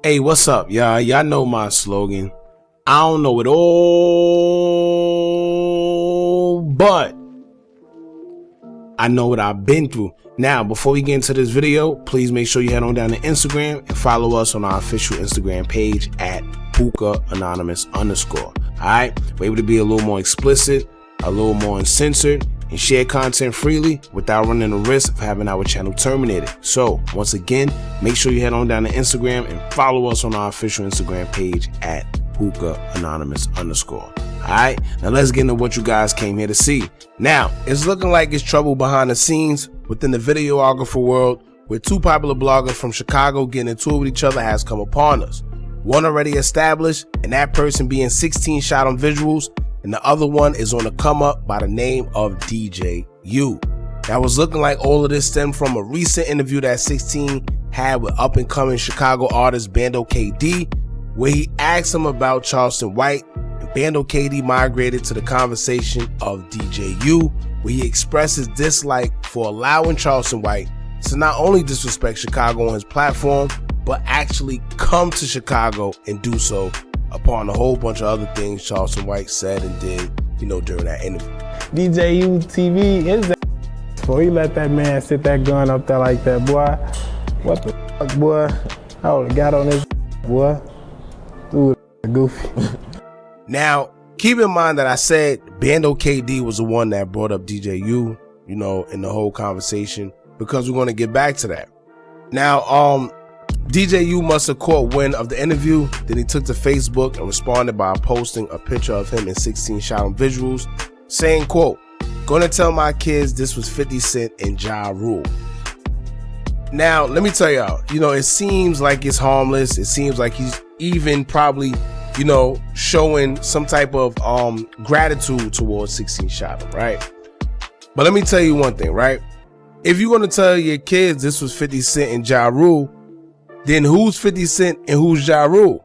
Hey, what's up, y'all? Y'all know my slogan. I don't know it all, but I know what I've been through. Now, before we get into this video, please make sure you head on down to Instagram and follow us on our official Instagram page at hookahanonymous_. Alright, we're able to be a little more explicit, a little more uncensored, and share content freely without running the risk of having our channel terminated. So once again, make sure you head on down to Instagram and follow us on our official Instagram page at hookahanonymous_. Alright, now let's get into what you guys came here to see. Now, it's looking like it's trouble behind the scenes within the videographer world, where two popular bloggers from Chicago getting into it with each other has come upon us. One already established, and that person being 16ShotEmVisualz, and the other one is on the come up by the name of djutv. That was looking like all of this stemmed from a recent interview that 16 had with up and coming Chicago artist Bando KD, where he asked him about Charleston White, and Bando KD migrated to the conversation of djutv, where he expressed his dislike for allowing Charleston White to not only disrespect Chicago on his platform, but actually come to Chicago and do so upon a whole bunch of other things Charleston White said and did, during that interview. UTV is that before he let that man sit that gun up there like that, boy. What the fuck, boy? I would've got on this, boy. Ooh, goofy. Now, keep in mind that I said Bando KD was the one that brought up djutv, in the whole conversation, because we're going to get back to that. Now, djutv must have caught wind of the interview. Then he took to Facebook and responded by posting a picture of him in 16ShotEmVisualz, saying, quote, "Gonna tell my kids this was 50 Cent and Ja Rule." Now, let me tell y'all, it seems like it's harmless. It seems like he's even probably, showing some type of gratitude towards 16Shot, right? But let me tell you one thing, right? If you're gonna tell your kids this was 50 Cent and Ja Rule, then who's 50 Cent and who's Ja Rule?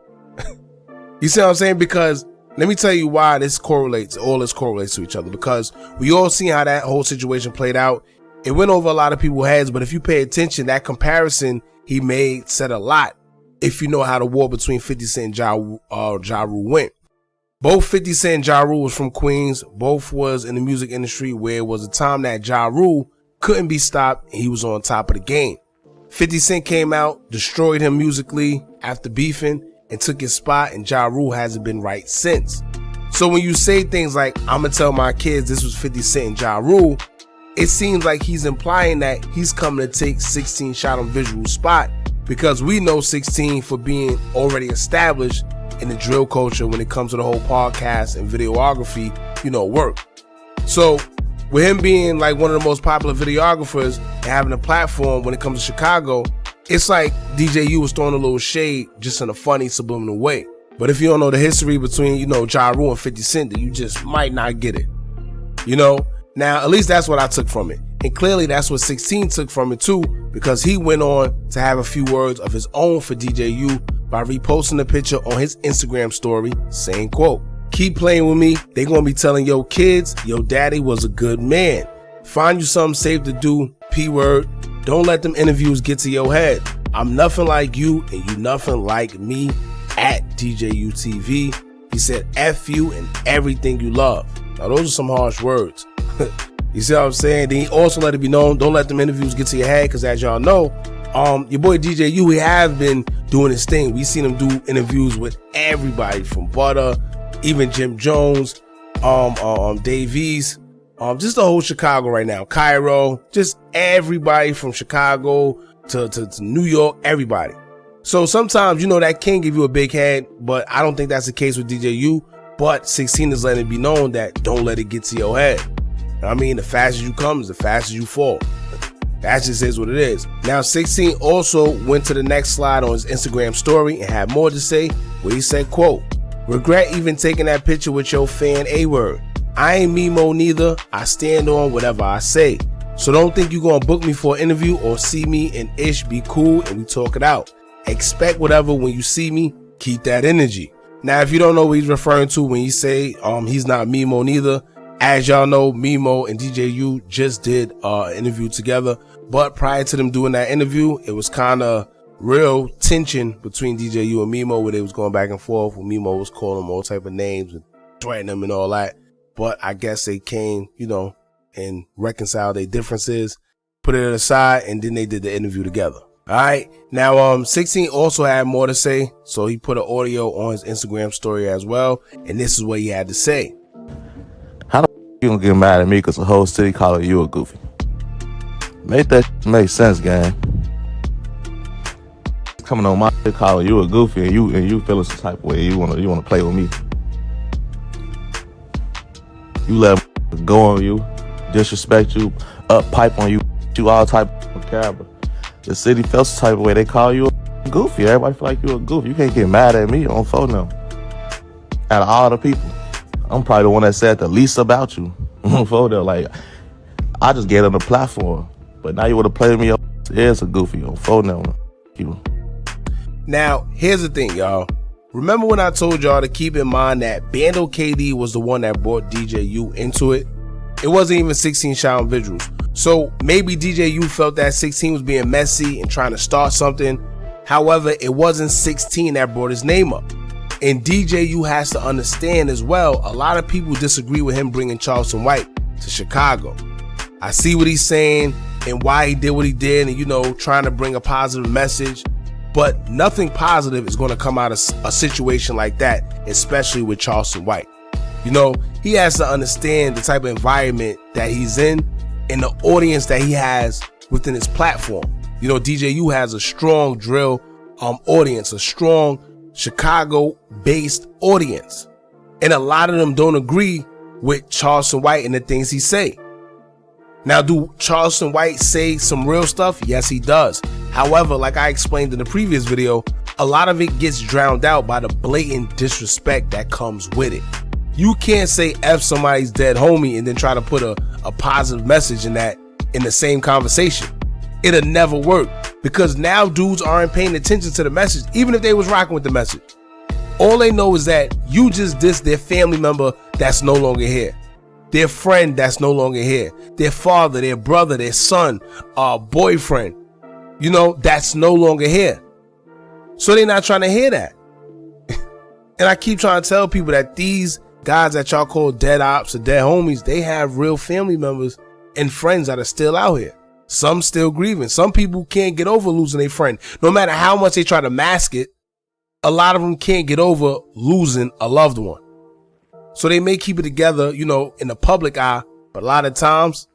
You see what I'm saying? Because let me tell you why all this correlates to each other. Because we all see how that whole situation played out. It went over a lot of people's heads, but if you pay attention, that comparison he made said a lot. If you know how the war between 50 Cent and Ja Rule went. Both 50 Cent and Ja Rule was from Queens. Both was in the music industry where it was a time that Ja Rule couldn't be stopped and he was on top of the game. 50 Cent came out, destroyed him musically after beefing, and took his spot, and Ja Rule hasn't been right since. So when you say things like, "I'm gonna tell my kids this was 50 Cent and Ja Rule," it seems like he's implying that he's coming to take 16ShotEmVisualz's spot, because we know 16 for being already established in the drill culture when it comes to the whole podcast and videography, work. So with him being like one of the most popular videographers and having a platform when it comes to Chicago, it's like djutv was throwing a little shade just in a funny subliminal way. But if you don't know the history between, Ja Rule and 50 Cent, then you just might not get it. Now, at least that's what I took from it. And clearly that's what 16 took from it too, because he went on to have a few words of his own for djutv by reposting the picture on his Instagram story saying, quote, "Keep playing with me. They gonna be telling your kids your daddy was a good man. Find you something safe to do, P-word. Don't let them interviews get to your head. I'm nothing like you and you nothing like me at djutv." He said, "F you and everything you love." Now those are some harsh words. You see what I'm saying? Then he also let it be known, don't let them interviews get to your head, because as y'all know, your boy djutv, he have been doing his thing. We seen him do interviews with everybody from Butter, even Jim Jones, Davies, just the whole Chicago right now, Cairo, just everybody from Chicago to New York, everybody. So sometimes, that can give you a big head, but I don't think that's the case with djutv. But 16 is letting it be known that don't let it get to your head. I mean, the faster you come is the faster you fall. That just is what it is. Now, 16 also went to the next slide on his Instagram story and had more to say, where he said, quote, "Regret even taking that picture with your fan A-word. I ain't Mimo neither. I stand on whatever I say. So don't think you gonna book me for an interview or see me and Ish be cool and we talk it out. Expect whatever when you see me. Keep that energy." Now, if you don't know what he's referring to when he say he's not Mimo neither, as y'all know, Mimo and djutv just did an interview together. But prior to them doing that interview, it was kind of real tension between DJU and Mimo, where they was going back and forth, where Mimo was calling him all type of names and threatening them and all that. But I guess they came, you know, and reconciled their differences, put it aside, and then they did the interview together. All right. Now, 16 also had more to say, so he put an audio on his Instagram story as well, and this is what he had to say. How the you gonna get mad at me because the whole city calling you a goofy? Make that make sense, gang. Coming on my shit calling you a goofy, and you feeling some type of way. You wanna play with me. You let them go on you, disrespect you, up pipe on you, all type of caliber. The city felt some type of way. They call you a goofy. Everybody feel like you a goofy. You can't get mad at me on phone now. Out of all the people, I'm probably the one that said the least about you on phone now. Like, I just gave them the platform, but now you want to play with me. It's a goofy on phone now. You. Now, here's the thing, y'all. Remember when I told y'all to keep in mind that Bando KD was the one that brought DJU into it? It wasn't even 16ShotEmVisualz. So maybe DJU felt that 16 was being messy and trying to start something. However, it wasn't 16 that brought his name up. And DJU has to understand as well, a lot of people disagree with him bringing Charleston White to Chicago. I see what he's saying and why he did what he did and, you know, trying to bring a positive message. But nothing positive is going to come out of a situation like that, especially with Charleston White. You know, he has to understand the type of environment that he's in and the audience that he has within his platform. You know, DJU has a strong drill audience, a strong Chicago-based audience. And a lot of them don't agree with Charleston White and the things he say. Now, do Charleston White say some real stuff? Yes, he does. However, like I explained in the previous video, a lot of it gets drowned out by the blatant disrespect that comes with it. You can't say F somebody's dead homie and then try to put a positive message in the same conversation. It'll never work because now dudes aren't paying attention to the message, even if they was rocking with the message. All they know is that you just dissed their family member that's no longer here. Their friend that's no longer here, their father, their brother, their son, boyfriend, you know, that's no longer here. So they're not trying to hear that. And I keep trying to tell people that these guys that y'all call dead ops or dead homies, they have real family members and friends that are still out here. Some still grieving. Some people can't get over losing a friend. No matter how much they try to mask it, a lot of them can't get over losing a loved one. So they may keep it together, you know, in the public eye, but a lot of times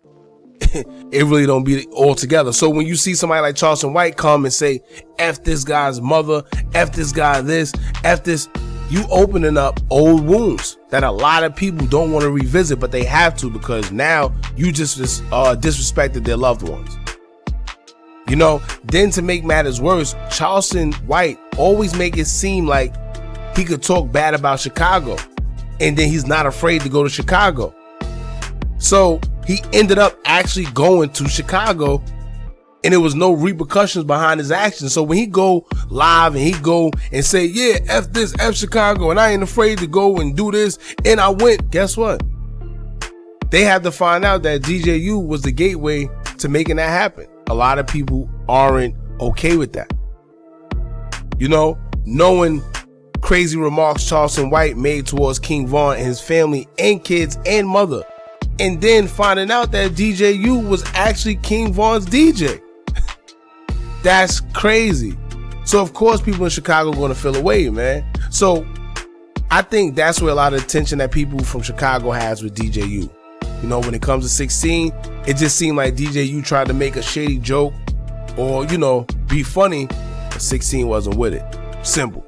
it really don't be all together. So when you see somebody like Charleston White come and say, F this guy's mother, F this guy this, F this, you opening up old wounds that a lot of people don't want to revisit, but they have to because now you just disrespected their loved ones. You know, then to make matters worse, Charleston White always make it seem like he could talk bad about Chicago. And then he's not afraid to go to Chicago. So he ended up actually going to Chicago and there was no repercussions behind his actions. So when he go live and he go and say, yeah, F this, F Chicago, and I ain't afraid to go and do this, and I went, guess what? They have to find out that DJU was the gateway to making that happen. A lot of people aren't okay with that. You know, knowing crazy remarks Charleston White made towards King Von and his family and kids and mother, and then finding out that DJU was actually King Von's DJ. That's crazy. So of course people in Chicago are going to feel away, man. So I think that's where a lot of the tension that people from Chicago has with DJU. You know, when it comes to 16, it just seemed like DJU tried to make a shady joke or, you know, be funny, but 16 wasn't with it. Simple.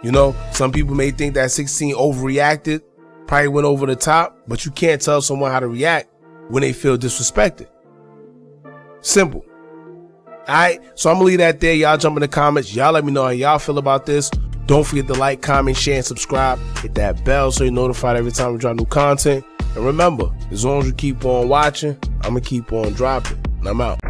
You know, some people may think that 16 overreacted, probably went over the top, but you can't tell someone how to react when they feel disrespected. Simple. All right, so I'm gonna leave that there. Y'all jump in the comments. Y'all let me know how y'all feel about this. Don't forget to like, comment, share, and subscribe. Hit that bell so you're notified every time we drop new content. And remember, as long as you keep on watching, I'm gonna keep on dropping. And I'm out.